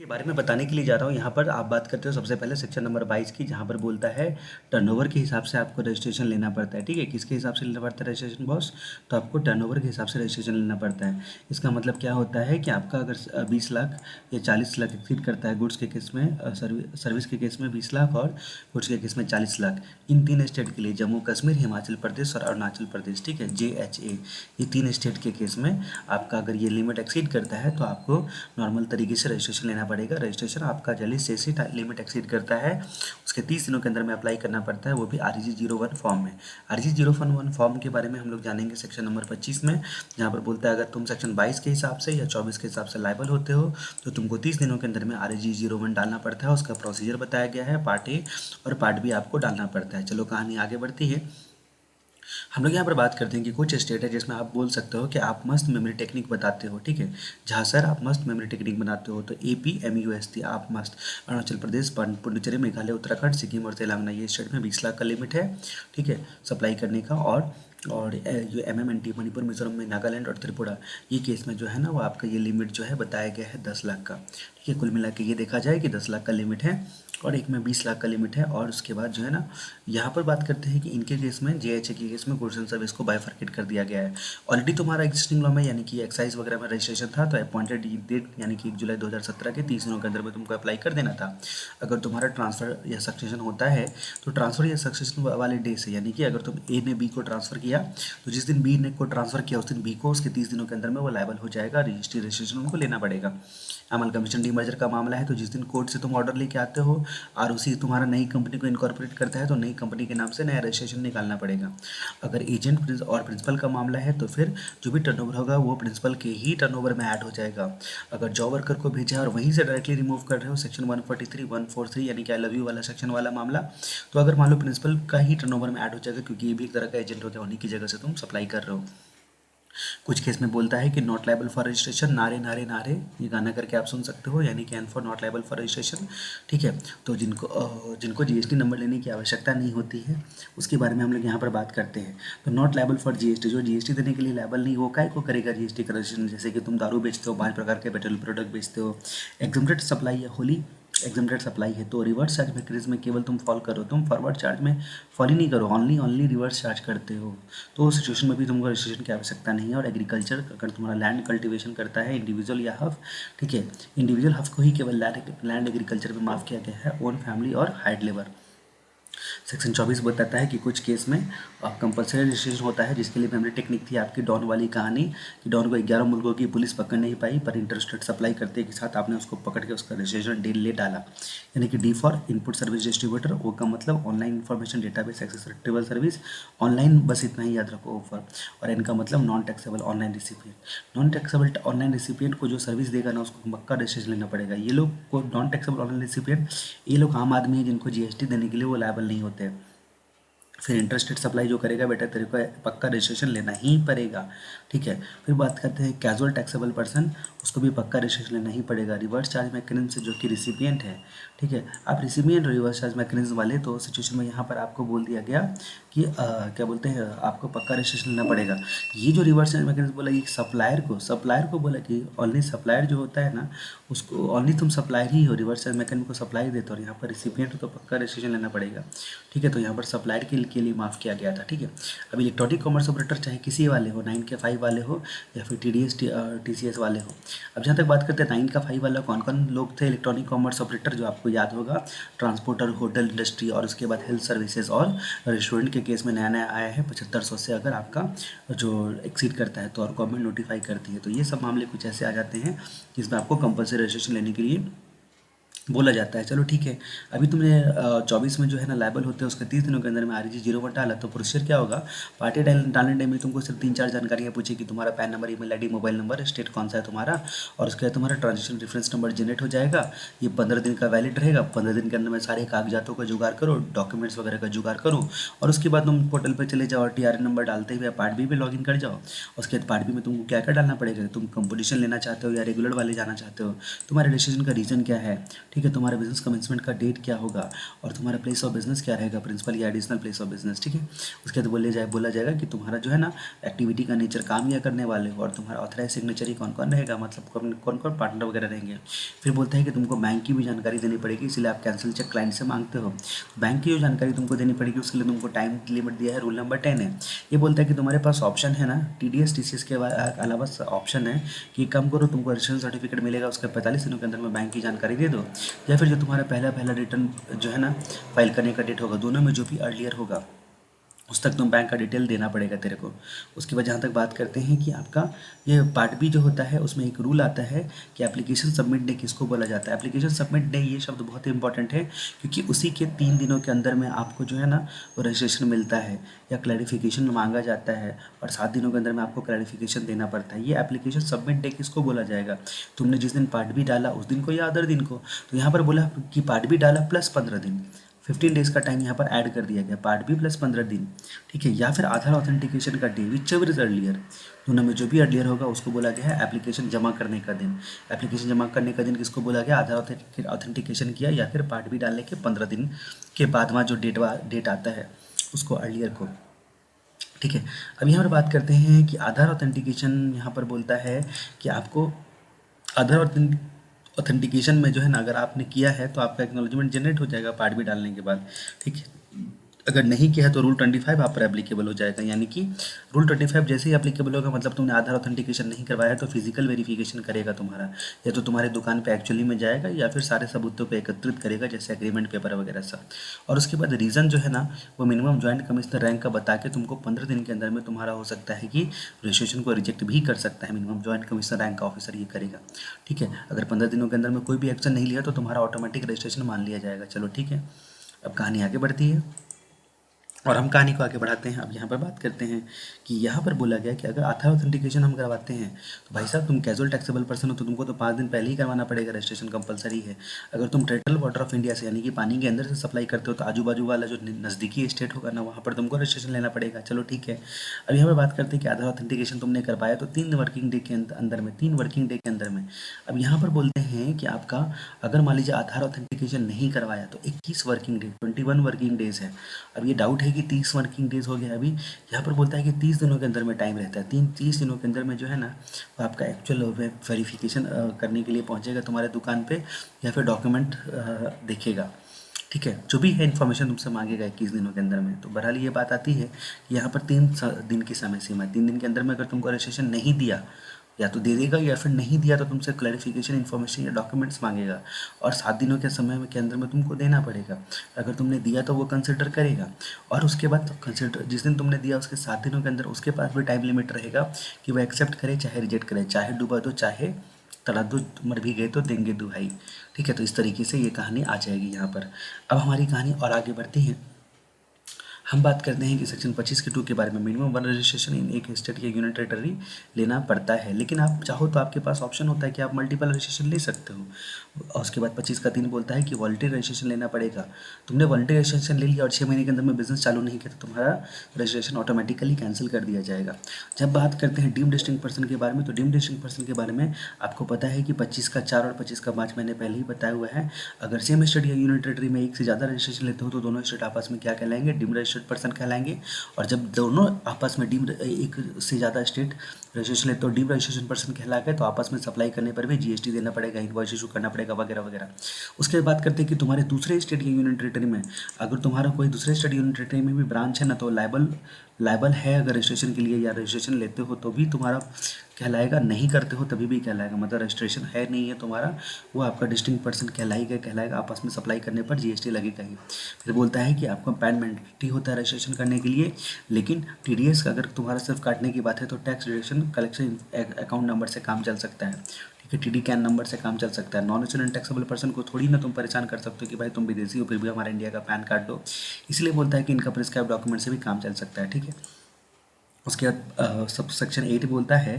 के बारे में बताने के लिए जा रहा हूँ। यहाँ पर आप बात करते हो सबसे पहले सेक्शन नंबर 22 की, जहाँ पर बोलता है टर्नओवर के हिसाब से आपको रजिस्ट्रेशन लेना पड़ता है। ठीक है, किसके हिसाब से लेना पड़ता है रजिस्ट्रेशन बॉस? तो आपको टर्नओवर के हिसाब से रजिस्ट्रेशन लेना पड़ता है। इसका मतलब क्या होता है कि आपका अगर 20 लाख या 40 लाख एक्सीड करता है गुड्स के केस में, सर्विस के केस में 20 लाख और गुड्स के केस में 40 लाख, इन तीन स्टेट के लिए जम्मू कश्मीर, हिमाचल प्रदेश और अरुणाचल प्रदेश, ठीक है, JHA, ये तीन स्टेट के केस में आपका अगर ये लिमिट एक्सीड करता है तो आपको नॉर्मल तरीके से रजिस्ट्रेशन लेना पड़ेगा। रजिस्ट्रेशन आपका जैसे लिमिट एक्सीड करता है उसके 30 दिनों के अंदर में अप्लाई करना पड़ता है, वो भी RG01 फॉर्म में। RG01 फॉर्म के बारे में हम लोग जानेंगे सेक्शन नंबर 25 में, जहाँ पर बोलता है अगर तुम सेक्शन 22 के हिसाब से या 24 के हिसाब से लायबल होते हो तो तुमको 30 दिनों के अंदर में RG01 डालना पड़ता है। उसका प्रोसीजर बताया गया है, पार्ट ए और पार्ट बी आपको डालना पड़ता है। चलो कहानी आगे बढ़ती है। हम लोग यहाँ पर बात करते हैं कि कुछ स्टेट है जिसमें आप बोल सकते हो कि आप मस्त मेमोरी टेक्निक बताते हो। ठीक है, जहाँ सर आप मस्त मेमोरी टेक्निक बनाते हो तो APMUST आप मस्त। अरुणाचल प्रदेश, पुडुचेरी, मेघालय, उत्तराखंड, सिक्किम और तेलंगाना, ये स्टेट में 20 लाख का लिमिट है। ठीक है, सप्लाई करने का। और जो MMNT, मणिपुर, मिजोरम में, नागालैंड और त्रिपुरा, ये केस में जो है ना वो आपका ये लिमिट जो है बताया गया है 10 लाख का। ठीक है, कुल मिला के ये देखा जाए कि 10 लाख का लिमिट है और एक में 20 लाख का लिमिट है। और उसके बाद जो है ना यहाँ पर बात करते हैं कि इनके केस में, JHA के केस में गुड्स एंड सर्विस को बाइफरकेट कर दिया गया है। ऑलरेडी तुम्हारा एग्जिस्टिंग लॉ में यानी कि एक्साइज वगैरह में रजिस्ट्रेशन था तो अपॉइंटेड डेट यानी कि 1 जुलाई 2017 के 30 दिनों के अंदर में तुमको अप्लाई कर देना था। अगर तुम्हारा ट्रांसफर या सक्सेशन होता है तो ट्रांसफर या सक्सेशन वाले डे से, यानी कि अगर तुम A ने B को ट्रांसफर किया तो जिस दिन B ने को ट्रांसफर किया उस दिन B को उसके 30 दिनों के अंदर में वो लायबल हो जाएगा, रजिस्ट्रेशन उनको लेना पड़ेगा। अमलकमीशन डीमर्जर का मामला है तो जिस दिन कोर्ट से तुम ऑर्डर लेके आते हो, ROC तुम्हारा नई कंपनी को इनकॉर्पोरेट करता है तो नई कंपनी के नाम से नया रजिस्ट्रेशन निकालना पड़ेगा। अगर एजेंट और प्रिंसिपल का मामला है तो फिर जो भी टर्नओवर होगा वो प्रिंसिपल के ही टर्नओवर में ऐड हो जाएगा। अगर जॉब वर्कर को भेजा और वहीं से डायरेक्टली रिमूव कर रहे हो, सेक्शन 143, 143 यानी कि आई लव यू वाला सेक्शन वाला मामला, तो अगर मान लो प्रिंसिपल का ही टर्नओवर में ऐड हो जाएगा, क्योंकि ये भी एक तरह का एजेंट होता है, उन्हीं की जगह से तुम सप्लाई कर रहे हो। कुछ केस में बोलता है कि नॉट लायबल फॉर रजिस्ट्रेशन, नारे नारे नारे, ये गाना करके आप सुन सकते हो, यानी कि N for not liable for registration. ठीक है, तो जिनको GST नंबर लेने की आवश्यकता नहीं होती है उसके बारे में हम लोग यहाँ पर बात करते हैं। तो नॉट लायबल फॉर GST, जो GST देने के लिए लायबल नहीं, वो काय को करेगा GST का रजिस्ट्रेशन? जैसे कि तुम दारू बेचते हो, 5 प्रकार के पेट्रोल प्रोडक्ट बेचते हो, एग्जम्प्टेड सप्लाई या होली एग्जम्प्टेड सप्लाई है तो रिवर्स चार्ज मैकेनिज्म में केवल तुम फॉल करो, तुम फॉरवर्ड चार्ज में फॉल ही नहीं करो, ओनली रिवर्स चार्ज करते हो। तो उस सिचुएशन में भी तुमको रजिस्ट्रेशन की आवश्यकता नहीं है। और एग्रीकल्चर, अगर तुम्हारा लैंड कल्टीवेशन करता है इंडिविजुअल या हफ, ठीक है, इंडिविजुअल हफ को ही केवल लैंड एग्रीकल्चर में माफ़ किया गया है, ओन फैमिली और हाइड लेबर। सेक्शन 24 बताता है कि कुछ केस में कंपल्सरी रजिस्ट्रेशन होता है, जिसके लिए मेमोरी टेक्निक थी आपकी डॉन वाली कहानी कि डॉन को 11 मुल्कों की पुलिस पकड़ नहीं पाई, पर इंटरस्टेट सप्लाई करते के साथ आपने उसको पकड़ के उसका रजिस्ट्रेशन डील ले डाला। यानी कि D for input service distributor, वो का मतलब online information database access retrieval service, online, बस इतना ही याद रखो ऑफर। और N का मतलब non taxable online recipient. Non taxable online recipient को जो सर्विस देगा ना उसको पक्का रजिस्ट्रेशन लेना पड़ेगा। ये लोग को नॉन टैक्सेबल ऑनलाइन रिसिपिएंट, ये लोग आम आदमी है जिनको GST देने के लिए वो लायबल नहीं होते। फिर इंटरस्टेट सप्लाई जो करेगा बेटा तेरे को पक्का रजिस्ट्रेशन लेना ही पड़ेगा। ठीक है, फिर बात करते हैं कैजुअल टैक्सेबल पर्सन, उसको भी पक्का रजिस्ट्रेशन लेना ही पड़ेगा। रिवर्स चार्ज मैकेनिज्म से जो कि रिसिपिएंट है, ठीक है, आप रिसिपिएंट और रिवर्स चार्ज मैकेनिज्म वाले, तो सिचुएशन में यहाँ पर आपको बोल दिया गया कि क्या बोलते हैं, आपको पक्का रजिस्ट्रेशन लेना पड़ेगा। ये जो रिवर्स चार्ज मैकेनिज्म बोला, ये सप्लायर को बोला कि ओनली सप्लायर जो होता है ना उसको, ओनली तुम सप्लायर ही हो, रिवर्स चार्ज मैकेनिज्म को सप्लाई देते हो, और यहाँ पर रिसिपिएंट हो तो पक्का रजिस्ट्रेशन लेना पड़ेगा। ठीक है, तो यहाँ पर सप्लायर के लिए माफ़ किया गया था। ठीक है, अब इलेक्ट्रॉनिक कॉमर्स ऑपरेटर चाहे किसी वाले हो, 9 के 5 वाले हो या फिर TDS TCS वाले हो। अब जहाँ तक बात करते हैं 9 का 5 वाला, कौन कौन लोग थे इलेक्ट्रॉनिक कॉमर्स ऑपरेटर, जो आपको याद होगा, ट्रांसपोर्टर, होटल इंडस्ट्री और उसके बाद हेल्थ सर्विसेज और रेस्टोरेंट के केस में नया नया आया है 7500 से अगर आपका जो एक्सीड करता है तो, और गवर्नमेंट नोटिफाई करती है, तो ये सब मामले कुछ ऐसे आ जाते हैं जिसमें आपको कंपल्सरी रजिस्ट्रेशन लेने के लिए बोला जाता है। चलो ठीक है, अभी तुमने 24 में जो है ना लायबल होते हैं उसके 30 दिनों के अंदर में RG01 डाला, तो प्रोसीजर क्या होगा, पार्टी डालने टाइम में तुमको सिर्फ 3-4 जानकारियाँ पूछे कि तुम्हारा pan number, email ID, mobile number, state कौन सा है तुम्हारा, और उसके बाद तुम्हारा ट्रांजेक्शन रेफरेंस नंबर जनरेट हो जाएगा। ये 15 दिन का वैलिड रहेगा। 15 दिन के अंदर में सारे कागजातों का जुगाड़ करो, डॉक्यूमेंट्स वगैरह का जुगाड़ करो, और उसके बाद तुम पोर्टल पर चले जाओ और TRN नंबर डालते हुए पार्ट बी पे लॉगिन कर जाओ। उसके बाद पार्ट बी में तुमको क्या क्या डालना पड़ेगा, तुम कंपटीशन लेना चाहते हो या रेगुलर वाले जाना चाहते हो, तुम्हारे रजिस्ट्रेशन का रीज़न क्या है, ठीक है, तुम्हारा बिजनेस कमेंसमेंट का डेट क्या होगा और तुम्हारा प्लेस ऑफ बिजनेस क्या रहेगा, प्रिंसिपल या एडिशनल प्लेस ऑफ बिजनेस। ठीक है, उसके बाद बोला जाएगा कि तुम्हारा जो है ना एक्टिविटी का नेचर, काम क्या करने वाले हो, और तुम्हारा ऑथराइज सिग्नेचरी कौन कौन रहेगा, मतलब कौन कौन पार्टनर वगैरह रहेंगे। फिर बोलता है कि तुमको बैंक की भी जानकारी देनी पड़ेगी, इसलिए आप कैंसिल चेक क्लाइंट से मांगते हो। बैंक की जो जानकारी तुमको देनी पड़ेगी उसके लिए तुमको टाइम लिमिट दिया है, रूल नंबर 10 है। ये बोलता है कि तुम्हारे पास ऑप्शन है ना, TDS TCS के अलावा ऑप्शन है कि कम करो, तुमको रजिस्ट्रेशन सर्टिफिकेट मिलेगा, उसके 45 दिनों के अंदर में बैंक की जानकारी दे दो, या फिर जो तुम्हारा पहला रिटर्न जो है ना फाइल करने का डेट होगा, दोनों में जो भी अर्लियर होगा उस तक तुम बैंक का डिटेल देना पड़ेगा तेरे को। उसके बाद जहाँ तक बात करते हैं कि आपका ये पार्ट बी जो होता है उसमें एक रूल आता है कि एप्लीकेशन सबमिट डे किसको बोला जाता है। एप्लीकेशन सबमिट डे ये शब्द बहुत ही इंपॉर्टेंट है, क्योंकि उसी के 3 दिनों के अंदर में आपको जो है ना वो रजिस्ट्रेशन मिलता है या क्लैरिफिकेशन मांगा जाता है, और 7 दिनों के अंदर में आपको क्लैरिफिकेशन देना पड़ता है। ये एप्लीकेशन सबमिट डे किसको बोला जाएगा, तुमने जिस दिन पार्ट बी डाला उस दिन को या अदर दिन को। तो यहाँ पर बोला कि पार्ट बी डाला प्लस 15 दिन, 15 डेज़ का टाइम यहाँ पर ऐड कर दिया गया, पार्ट बी प्लस 15 दिन। ठीक है, या फिर आधार ऑथेंटिकेशन का day which ever is earlier, दोनों में जो भी अर्लियर होगा उसको बोला गया है एप्लीकेशन जमा करने का दिन। एप्लीकेशन जमा करने का दिन किसको बोला गया, आधार ऑथेंटिकेशन किया या फिर पार्ट बी डालने के 15 दिन के बाद वहाँ जो डेट आता है उसको अर्लियर को। ठीक है, अब यहाँ पर बात करते हैं कि आधार ऑथेंटिकेशन यहाँ पर बोलता है कि आपको आधार ऑथेंटिकेशन में जो है ना अगर आपने किया है तो आपका एक्नॉलेजमेंट जनरेट हो जाएगा पार्ट बी डालने के बाद। ठीक है, अगर नहीं किया है तो रूल 25 आप पर एप्लीकेबल हो जाएगा, यानी कि रूल 25 जैसे ही एप्लीकेबल होगा, मतलब तुमने आधार ऑथेंटिकेशन नहीं करवाया है तो फिजिकल वेरिफिकेशन करेगा तुम्हारा, या तो तुम्हारे दुकान पे एक्चुअली में जाएगा या फिर सारे सबूतों पे एकत्रित करेगा जैसे एग्रीमेंट पेपर वगैरह सब। और उसके बाद रीज़न जो है ना वो मिनिमम जॉइंट कमिश्नर रैंक का बता के तुमको 15 दिन के अंदर में तुम्हारा हो सकता है कि रजिस्ट्रेशन को रिजेक्ट भी कर सकता है। मिनिमम जॉइंट कमिश्नर रैंक का ऑफिसर ये करेगा। ठीक है, अगर 15 दिनों के अंदर में कोई भी एक्शन नहीं लिया तो तुम्हारा ऑटोमेटिक रजिस्ट्रेशन मान लिया जाएगा। चलो ठीक है, अब कहानी आगे बढ़ती है और हम कहानी को आगे बढ़ाते हैं। अब यहाँ पर बात करते हैं कि यहाँ पर बोला गया कि अगर आधार ऑथेंटिकेशन हम करवाते हैं तो भाई साहब तुम कैजुअल टैक्सेबल पर्सन हो तो तुमको तो 5 दिन पहले ही करवाना पड़ेगा, रजिस्ट्रेशन कंपलसरी है। अगर तुम टोटल वाटर ऑफ इंडिया से यानी कि पानी के अंदर से सप्लाई करते हो तो आजू बाजू वाला जो नज़दीकी स्टेट होगा ना वहाँ पर तुमको रजिस्ट्रेशन लेना पड़ेगा। चलो ठीक है, अब यहाँ पर बात करते हैं कि आधार ऑथेंटिकेशन तुमने करवाया तो 3 वर्किंग डे के अंदर में 3 वर्किंग डे के अंदर में। अब यहाँ पर बोलते हैं कि आपका अगर मान लीजिए आधार ऑथेंटिकेशन नहीं करवाया तो 21 वर्किंग डे 21 वर्किंग डेज है। अब ये डाउट है कि 30 वर्किंग डेज हो गया। अभी यहाँ पर बोलता है कि 30 दिनों के अंदर में टाइम रहता है, 30 दिनों के अंदर में जो है ना वो आपका एक्चुअल वेरिफिकेशन करने के लिए पहुँचेगा तुम्हारे दुकान पे या फिर डॉक्यूमेंट देखेगा। ठीक है, जो भी है इन्फॉर्मेशन तुमसे मांगेगा 21 दिनों के अंदर में। तो बहरहाल ये बात आती है कि यहाँ पर 3 दिन की समय सीमा है। 3 दिन के अंदर में अगर तुमको रजिस्ट्रेशन नहीं दिया या तो दे देगा या फिर नहीं दिया तो तुमसे क्लैरिफिकेशन इन्फॉर्मेशन या डॉक्यूमेंट्स मांगेगा, और 7 दिनों के समय के अंदर में तुमको देना पड़ेगा। अगर तुमने दिया तो वो कंसिडर करेगा, और उसके बाद कंसिडर जिस दिन तुमने दिया उसके 7 दिनों के अंदर उसके पास भी टाइम लिमिट रहेगा कि वो एक्सेप्ट करे चाहे रिजेक्ट करे, चाहे डूबा दो चाहे तला दो, मर भी गए तो देंगे दुहाई। ठीक है, तो इस तरीके से ये कहानी आ जाएगी यहाँ पर। अब हमारी कहानी और आगे बढ़ती है। हम बात करते हैं कि सेक्शन 25 के 2 के बारे में। मिनिमम 1 रजिस्ट्रेशन इन एक स्टेट या यूनियन टेरिटरी लेना पड़ता है, लेकिन आप चाहो तो आपके पास ऑप्शन होता है कि आप मल्टीपल रजिस्ट्रेशन ले सकते हो। और उसके बाद 25 का 3 बोलता है कि वॉलंटरी रजिस्ट्रेशन लेना पड़ेगा। तुमने वॉलंटरी रजिस्ट्रेशन ले लिया और 6 महीने के अंदर में बिजनेस चालू नहीं किया तो तुम्हारा रजिस्ट्रेशन ऑटोमेटिकली कैंसिल कर दिया जाएगा। जब बात करते हैं डीम्ड डिस्ट्रिक्ट पर्सन के बारे में, तो डीम्ड डिस्ट्रिक्ट पर्सन के बारे में आपको पता है कि 25 का 4 और 25 का 5 मैंने पहले ही बताया हुआ है। अगर सेम स्टेट या यूनियन टेरिटरी में एक से ज़्यादा रजिस्ट्रेशन लेते हो तो दोनों स्टेट आपस में क्या कहलाएंगे, डीम्ड रजिस्टर्ड पर्सन कहलाएंगे। और जब दोनों आपस में डीम्ड एक से ज़्यादा स्टेट रजिस्ट्रेशन लेते हो डीम्ड रजिस्ट्रेशन पर्सन कहला गए तो आपस में सप्लाई करने पर भी जीएसटी देना पड़ेगा, इनवॉइस इशू करना पड़ेगा वगैरह वगैरह। उसके बाद बात करते हैं कि तुम्हारे दूसरे स्टेट या यूनियन टेरिटरी में अगर तुम्हारा कोई दूसरे स्टेट यूनियन टेरिटरी में भी ब्रांच है ना तो लाइबल है अगर रजिस्ट्रेशन के लिए, या रजिस्ट्रेशन लेते हो तो भी तुम्हारा कहलाएगा, नहीं करते हो तभी भी कहलाएगा। मतलब रजिस्ट्रेशन है नहीं है तुम्हारा, वो आपका डिस्टिंक्ट पर्सन कहलाएगा, आपस में सप्लाई करने पर जीएसटी लगेगा ही। फिर बोलता है कि आपका पैन मैंडेटरी होता है रजिस्ट्रेशन करने के लिए, लेकिन टीडीएस का अगर तुम्हारा सिर्फ काटने की बात है तो tax deduction collection account number से काम चल सकता है। ठीक है, टीडी कैन नंबर से काम चल सकता है। नॉन रेजिडेंट टैक्सेबल पर्सन को थोड़ी ना तुम परेशान कर सकते हो कि भाई तुम विदेशी हो फिर भी हमारा इंडिया का पैन कार्ड दो, इसलिए बोलता है कि इनका प्रिस्क्राइब डॉक्यूमेंट से भी काम चल सकता है। ठीक है, उसके बाद सब सेक्शन 8 बोलता है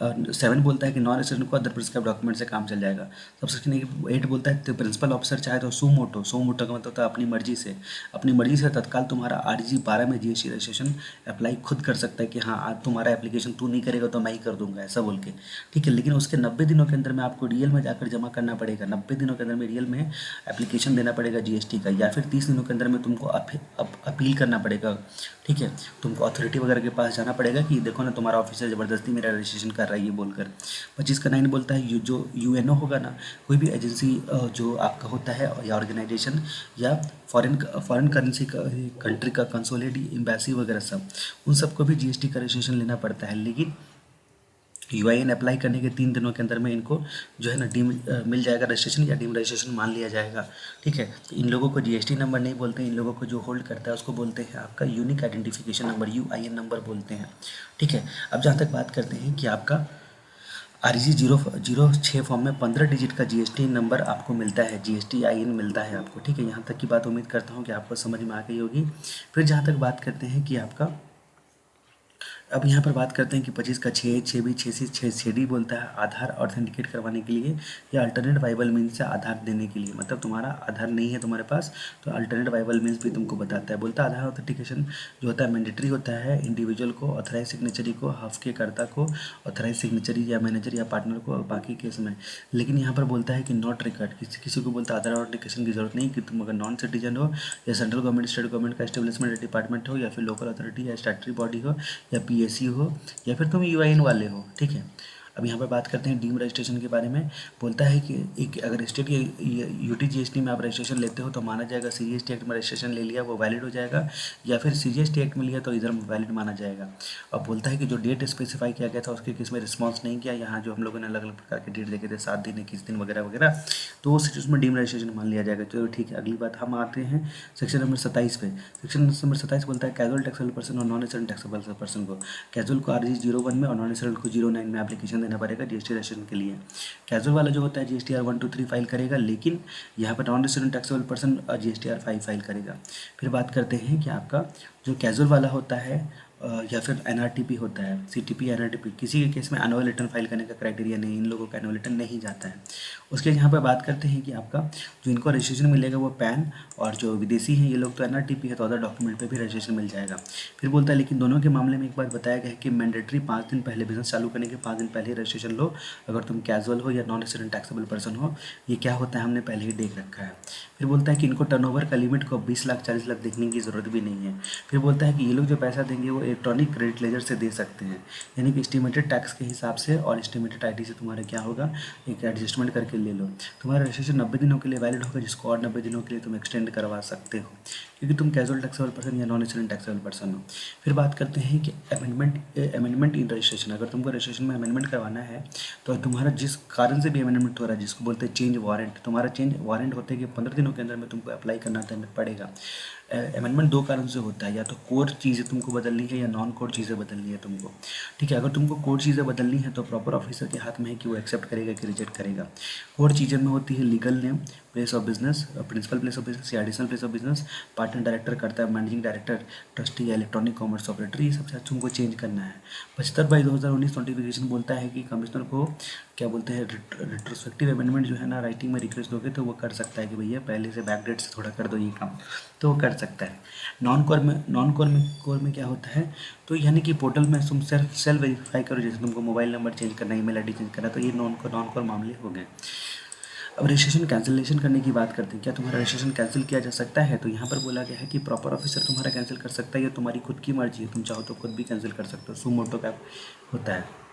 7 बोलता है कि नॉन रेसिडेंट को अदर प्रिस्क्राइब डॉक्यूमेंट से काम चल जाएगा। सब सेक्शन 8 बोलता है तो प्रिंसिपल ऑफिसर चाहे तो सू मोटो का मतलब होता है अपनी मर्जी से तत्काल तुम्हारा RG 12 में GST रजिस्ट्रेशन अप्लाई खुद कर सकता है कि हाँ आज तुम्हारा एप्लीकेशन तू नहीं करेगा तो मैं ही कर दूंगा, ऐसा बोल के। ठीक है, लेकिन उसके 90 दिनों के अंदर में आपको रियल में जाकर जमा करना पड़ेगा। 90 दिनों के अंदर में रियल में एप्लीकेशन देना पड़ेगा GST का, या फिर 30 दिनों के अंदर में तुमको अपील करना पड़ेगा। ठीक है, तुमको अथॉरिटी वगैरह के पास जाना पड़ेगा कि देखो ना तुम्हारा ऑफिसर ज़बरदस्ती मेरा रजिस्ट्रेशन कर रहा है ये बोलकर। 25 का 9 बोलता है जो UNO होगा ना, कोई भी एजेंसी जो आपका होता है या ऑर्गेनाइजेशन या फॉरेन करेंसी का कंट्री का कंसोलेट एम्बेसी वगैरह सब, उन सबको भी GST का रजिस्ट्रेशन लेना पड़ता है। लेकिन UIN अप्लाई करने के 3 दिनों के अंदर में इनको जो है ना मिल जाएगा रजिस्ट्रेशन, या डीम रजिस्ट्रेशन मान लिया जाएगा। ठीक है, तो इन लोगों को GST नंबर नहीं बोलते हैं, इन लोगों को जो होल्ड करता है उसको बोलते हैं आपका unique identification number, UIN number बोलते हैं। ठीक है, अब जहाँ तक बात करते हैं कि आपका RG 006 फॉर्म में 15 डिजिट का GST नंबर आपको मिलता है, GST IN मिलता है आपको। ठीक है, यहाँ तक की बात उम्मीद करता हूँ कि आपको समझ में आ गई होगी। फिर जहाँ तक बात करते हैं कि आपका अब यहाँ पर बात करते हैं कि 25 का 6B 6C 6D बोलता है आधार ऑथेंटिकेट करवाने के लिए या अल्टरनेट वाइबल मीन्स से आधार देने के लिए। मतलब तुम्हारा आधार नहीं है तुम्हारे पास तो अल्टरनेट वाइबल मीन्स भी तुमको बताता है। बोलता है आधार ऑथेंटिकेशन जो होता है मैंडेटरी होता है इंडिविजुअल को, ऑथराइज सिग्नेचरी को, हफ के कर्ता को, ऑथराइज सिग्नेचरी या मैनेजर या पार्टनर को, बाकी केस में। लेकिन यहाँ पर बोलता है कि नॉट रिकॉर्ड, किसी को बोलता है आधार ऑथेंटिकेशन की जरूरत नहीं कि तुम अगर नॉन सिटीजन हो या सेंट्रल गवर्नमेंट स्टेट गवर्नमेंट का एस्टेब्लिशमेंट डिपार्टमेंट हो या फिर लोकल अथॉरिटी या स्टैट्यूटरी बॉडी हो या PSU हो या फिर तुम UIN वाले हो। ठीक है, अब यहाँ पर बात करते हैं डीम रजिस्ट्रेशन के बारे में। बोलता है कि एक अगर स्टेट या UTGST में आप रजिस्ट्रेशन लेते हो तो माना जाएगा CGST एक्ट में रजिस्ट्रेशन ले लिया वो वैलिड हो जाएगा, या फिर CGST एक्ट में लिया तो इधर वैलिड माना जाएगा। अब बोलता है कि जो डेट स्पेसिफाई किया गया था उसके केस में रिस्पॉन्स नहीं किया, यहाँ जो हम लोगों ने अलग अलग प्रकार के डेट देखे थे 7 दिन 21 दिन वगैरह वगैरह, तो उस सिचुएशन में डीम रजिस्ट्रेशन मान लिया जाएगा। चलो ठीक है, अगली बात हम आते हैं सेक्शन नंबर 27 पे। सेक्शन नंबर 27 बोलता है कैजुअल टैक्सेबल पर्सन और नॉन रेसिडेंट टैक्सेबल पर्सन को, कैजुअल को RG 01 में और नॉन रेसिडेंट को 09 में एप्लीकेशन देना पड़ेगा GST रजिस्ट्रेशन के लिए। कैजुअल वाला जो होता है GSTR 1 2 3 फाइल करेगा, लेकिन यहाँ पर non resident taxable person GSTR 5 file करेगा। फिर बात करते हैं कि आपका जो कैजुअल वाला होता है या फिर NRTP होता है, CTP NRTP, किसी के केस में एनुअल रिटर्न फाइल करने का क्राइटेरिया नहीं, इन लोगों का एनुअल रिटर्न नहीं जाता है। उसके यहाँ पर बात करते हैं कि आपका जो इनको रजिस्ट्रेशन मिलेगा वो पैन, और जो विदेशी हैं ये लोग तो NRTP है तो अदर डॉक्यूमेंट पे भी रजिस्ट्रेशन मिल जाएगा। फिर बोलता है लेकिन दोनों के मामले में एक बात बताया गया है कि मैंडेटरी 5 दिन पहले, बिजनेस चालू करने के 5 दिन पहले ही रजिस्ट्रेशन लो, अगर तुम कैजुअल हो या नॉन रेसिडेंट टैक्सेबल पर्सन हो। ये क्या होता है हमने पहले ही देख रखा है। फिर बोलता है कि इनको टर्नओवर का लिमिट को 20 लाख 40 लाख देखने की ज़रूरत भी नहीं है। फिर बोलता है कि ये लोग जो पैसा देंगे वो इलेक्ट्रॉनिक क्रेडिट लेजर से दे सकते हैं, यानी कि एस्टिमेटेड टैक्स के हिसाब से और एस्टिमेटेड IT से तुम्हारा क्या होगा एक एडजस्टमेंट करके ले लो। तुम्हारा रजिस्ट्रेशन 90 दिनों के लिए वैलिड होगा, जिसको और 90 दिनों के लिए तुम एक्सटेंड करवा सकते हो क्योंकि तुम कैजुअल टैक्सेबल पर्सन या नॉन रेसिडेंट टैक्सेबल पर्सन हो। फिर बात करते हैं कि अमेंडमेंट इन रजिस्ट्रेशन, अगर तुमको रजिस्ट्रेशन में अमेंडमेंट करवाना है तो तुम्हारा जिस कारण से भी अमेंडमेंट हो रहा है जिसको बोलते हैं चेंज वारंट, तुम्हारा चेंज वारंट होते हैं कि 15 दिनों के अंदर में तुमको अप्लाई करना पड़ेगा। अमेंडमेंट 2 कारण से होता है, या तो कोर चीज़ें तुमको बदलनी है या नॉन कोर चीज़ें बदलनी है तुमको। ठीक है, अगर तुमको कोर चीज़ें बदलनी है तो प्रॉपर ऑफिसर के हाथ में है कि वो एक्सेप्ट करेगा कि रिजेक्ट करेगा। कोर चीज़ें में होती है legal name, place of business, principal place of business या additional place of business, partner director करता है, मैनेजिंग डायरेक्टर, ट्रस्टी या इलेक्ट्रॉनिक कॉमर्स ऑपरेटर, ये सब तुमको चेंज करना है। 75/2019 नोटिफिकेशन बोलता है कि कमिश्नर को क्या बोलते हैं रिट्रोस्पेक्टिव अमेंडमेंट जो है ना राइटिंग में रिक्वेस्ट दोगे तो वो कर सकता है कि भैया पहले से बैक डेट से थोड़ा कर दो ये काम, तो वो कर सकता है। नॉन कोर में क्या होता है, तो यानी कि पोर्टल में तुम सेल्फ वेरीफाई करो, जैसे तुमको मोबाइल नंबर चेंज करना, ईमेल ID चेंज करना, तो ये नॉन कोर मामले हो गए। अब रजिस्ट्रेशन कैंसिलेशन करने की बात करते हैं, क्या तुम्हारा रजिस्ट्रेशन कैंसिल किया जा सकता है, तो यहाँ पर बोला गया है कि प्रॉपर ऑफिसर तुम्हारा कैंसिल कर सकता है, या तुम्हारी खुद की मर्जी है, तुम चाहो तो खुद भी कैंसिल कर सकते हो, सुमोटो का होता है।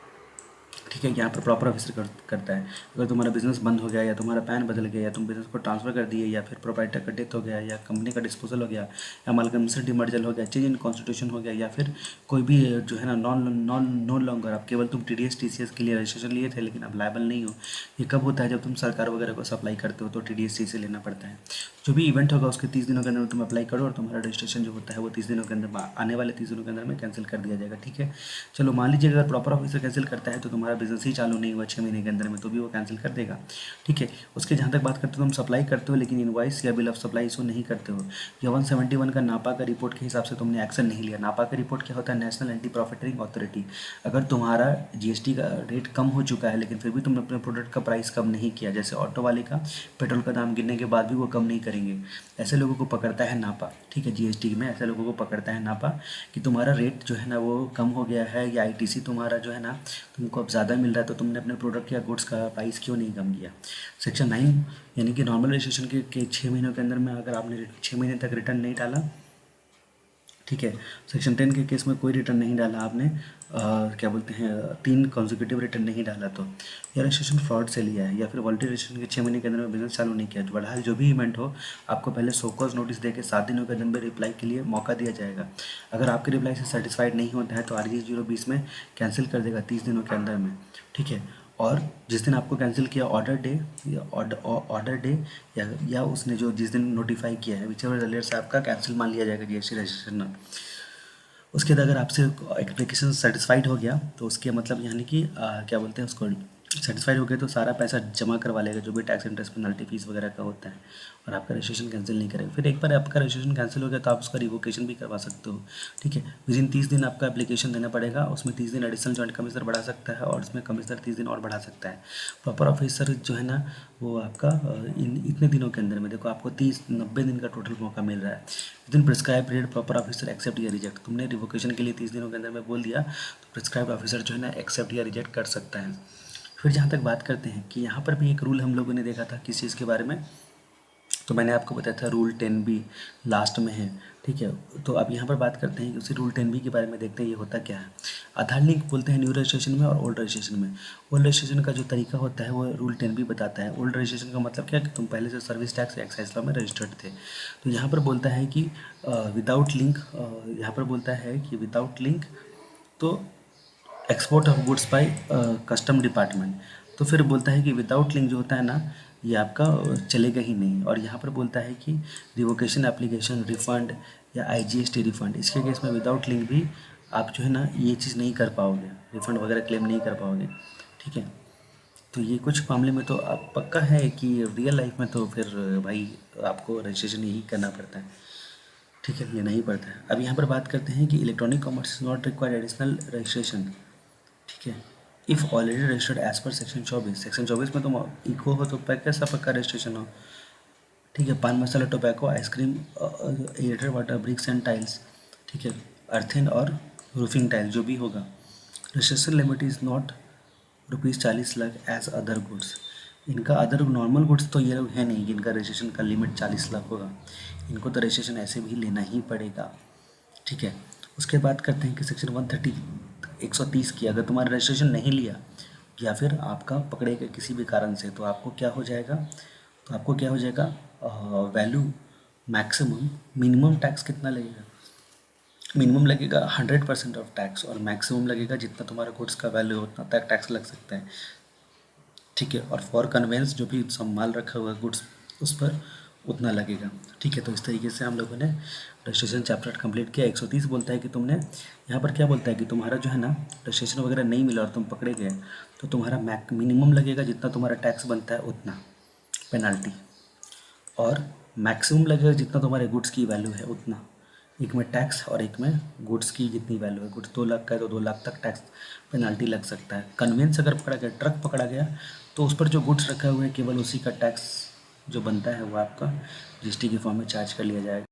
ठीक है, यहाँ पर प्रॉपर ऑफिसर करता है। अगर तुम्हारा बिजनेस बंद हो गया या तुम्हारा पैन बदल गया या तुम बिजनेस को ट्रांसफर कर दिए या फिर प्रोप्राइटर का डेथ हो गया या कंपनी का डिस्पोजल हो गया या अमालगमेशन डिमर्जल हो गया, चेंज इन कॉन्स्टिट्यूशन हो गया, या फिर कोई भी जो है ना नो लॉन्गर आप केवल तुम TDS TCS के लिए रजिस्ट्रेशन लिए थे लेकिन अब लायबल नहीं हो। ये कब होता है, जब तुम सरकार वगैरह को सप्लाई करते हो तो TDS TCS लेना पड़ता है। जो भी इवेंट होगा उसके 30 दिनों के अंदर तुम अप्लाई करो और तुम्हारा रजिस्ट्रेशन जो होता है वो 30 दिनों के अंदर, आने वाले 30 दिनों के अंदर में कैंसिल कर दिया जाएगा। ठीक है, चलो मान लीजिए अगर प्रॉपर ऑफिसर कैंसिल करता है तो तुम्हारा बिजनेस ही चालू नहीं हुआ 6 महीने के अंदर में, तो भी वो कैंसिल कर देगा। ठीक है, उसके जहाँ तक बात करते हो तुम सप्लाई करते हो लेकिन इनवॉइस या बिल ऑफ सप्लाई इसको नहीं करते हो, या 171 का नापा का रिपोर्ट के हिसाब से तुमने एक्शन नहीं लिया। नापा का रिपोर्ट क्या होता है? National anti profiteering authority. अगर तुम्हारा जीएसटी का रेट कम हो चुका है लेकिन फिर भी तुमने अपने प्रोडक्ट का प्राइस कम नहीं किया, जैसे ऑटो वाले का पेट्रोल का दाम गिरने के बाद भी वो कम नहीं करेंगे, ऐसे लोगों को पकड़ता है नापा। ठीक है, जीएसटी में ऐसे लोगों को पकड़ता है नापा कि तुम्हारा रेट जो है ना वो कम हो गया है, या आईटीसी तुम्हारा जो है ना तुमको अब ज़्यादा मिल रहा है, तो तुमने अपने प्रोडक्ट या गुड्स का प्राइस क्यों नहीं कम किया। सेक्शन 9 यानी कि नॉर्मल रजिस्ट्रेशन के 6 महीनों के अंदर में अगर आपने 6 महीने तक रिटर्न नहीं डाला, ठीक है, सेक्शन 10 के केस में कोई रिटर्न नहीं डाला आपने, क्या बोलते हैं 3 कॉन्जिक्यूटिव रिटर्न नहीं डाला, तो या रजिस्ट्रेशन फ्रॉड से लिया है, या फिर वॉलंटरी रजिस्ट्रेशन के 6 महीने के अंदर में बिजनेस चालू नहीं किया, तो बहरहाल जो भी इवेंट हो आपको पहले सो कॉज नोटिस देकर 7 दिनों के अंदर में रिप्लाई के लिए मौका दिया जाएगा। अगर आपके रिप्लाई से सेटिस्फाइड नहीं होता है तो RG 020 में कैंसिल कर देगा 30 दिनों के अंदर में। ठीक है, और जिस दिन आपको कैंसिल किया ऑर्डर डे या उसने जो जिस दिन नोटिफाई किया है विच एवर अर्लियर से आपका कैंसिल मान लिया जाएगा जीएसटी रजिस्ट्रेशन। उसके बाद अगर आपसे एप्लीकेशन सेटिस्फाइड हो गया तो उसके मतलब यानी कि क्या बोलते हैं उसको, सेटिस्फाइड हो गया तो सारा पैसा जमा करवा लेगा जो भी टैक्स इंटरेस्ट पेनल्टी फीस वगैरह का होता है, और आपका रजिस्ट्रेशन कैंसिल नहीं करेगा। फिर एक बार आपका रजिस्ट्रेशन कैंसिल हो गया तो आप उसका रिवोकेशन भी करवा सकते हो। ठीक है, विद इन 30 दिन आपका एप्लीकेशन देना पड़ेगा, उसमें 30 दिन एडिशनल जॉइंट कमिश्नर बढ़ा सकता है और उसमें कमिश्नर 30 दिन और बढ़ा सकता है। प्रॉपर ऑफिसर जो है ना वो आपका इतने दिनों के अंदर में देखो आपको 90 दिन का टोटल मौका मिल रहा है। Within prescribe period proper officer accept या रिजेक्ट, तुमने रिवोकेशन के लिए 30 दिनों के अंदर में बोल दिया तो प्रिस्क्राइब ऑफिसर जो है ना एक्सेप्ट या रिजेक्ट कर सकता है। फिर जहाँ तक बात करते हैं कि यहाँ पर भी एक रूल हम लोगों ने देखा था किस चीज़ के बारे में, तो मैंने आपको बताया था रूल 10B लास्ट में है। ठीक है, तो अब यहाँ पर बात करते हैं कि उसी रूल 10B के बारे में देखते हैं ये होता क्या है। आधार लिंक बोलते हैं न्यू रजिस्ट्रेशन में और ओल्ड रजिस्ट्रेशन में। ओल्ड रजिस्ट्रेशन का जो तरीका होता है वो रूल 10B बताता है। ओल्ड रजिस्ट्रेशन का मतलब क्या कि तुम पहले से सर्विस टैक्स एक्साइज लॉ में रजिस्टर्ड थे, तो यहाँ पर बोलता है कि विदाउट लिंक, यहाँ पर बोलता है कि विदाउट लिंक तो export of goods by custom department, तो फिर बोलता है कि विदाउट लिंक जो होता है ना ये आपका चलेगा ही नहीं। और यहाँ पर बोलता है कि रिवोकेशन एप्लीकेशन रिफंड या IGST रिफंड, इसके केस में विदाउट लिंक भी आप जो है ना ये चीज़ नहीं कर पाओगे, रिफंड वगैरह क्लेम नहीं कर पाओगे। ठीक है, तो ये कुछ मामले में तो आप पक्का है कि रियल लाइफ में तो फिर भाई आपको रजिस्ट्रेशन यही करना पड़ता है। ठीक है, लेना ही पड़ता है। अब यहाँ पर बात करते हैं कि electronic commerce is not required additional registration. ठीक है, if already registered as per section 24, section 24 में तुम इको हो तो कैसा पक्का रजिस्ट्रेशन हो। ठीक है, pan masala tobacco ice cream aerated water bricks and tiles, ठीक है, अर्थन और रूफिंग टाइल जो भी होगा, registration limit is not ₹40 lakh as other goods. इनका अदर नॉर्मल गुड्स तो ये लोग है नहीं जिनका रजिस्ट्रेशन का लिमिट 40 लाख होगा, इनको तो रजिस्ट्रेशन ऐसे भी लेना ही पड़ेगा। ठीक है, उसके बाद करते हैं कि सेक्शन 130 की अगर तुम्हारा रजिस्ट्रेशन नहीं लिया या फिर आपका पकड़े गए किसी भी कारण से, तो आपको क्या हो जाएगा, वैल्यू मैक्सिमम मिनिमम टैक्स कितना लगेगा, मिनिमम लगेगा 100% ऑफ टैक्स, और मैक्सिमम लगेगा जितना तुम्हारा गुड्स का वैल्यू हो उतना तक टैक्स लग सकता है। ठीक है, और फॉर कन्वेंस जो भी सब माल रखा हुआ है गुड्स उस पर उतना लगेगा। ठीक है, तो इस तरीके से हम लोगों ने रजिस्ट्रेशन चैप्टर कंप्लीट किया। 130 बोलता है कि तुमने यहाँ पर क्या बोलता है कि तुम्हारा जो है ना रजिस्ट्रेशन वगैरह नहीं मिला और तुम पकड़े गए तो तुम्हारा मिनिमम लगेगा जितना तुम्हारा टैक्स बनता है उतना पेनल्टी, और मैक्सिमम लगेगा जितना तुम्हारे गुड्स की वैल्यू है उतना। एक में टैक्स और एक में गुड्स की जितनी वैल्यू है, गुड्स 2 लाख का है तो 2 लाख तक टैक्स पेनल्टी लग सकता है। कन्वेंस अगर पकड़ा गया, ट्रक पकड़ा गया, तो उस पर जो गुड्स रखे हुए हैं केवल उसी का टैक्स जो बनता है वो आपका GST के फॉर्म में चार्ज कर लिया जाएगा।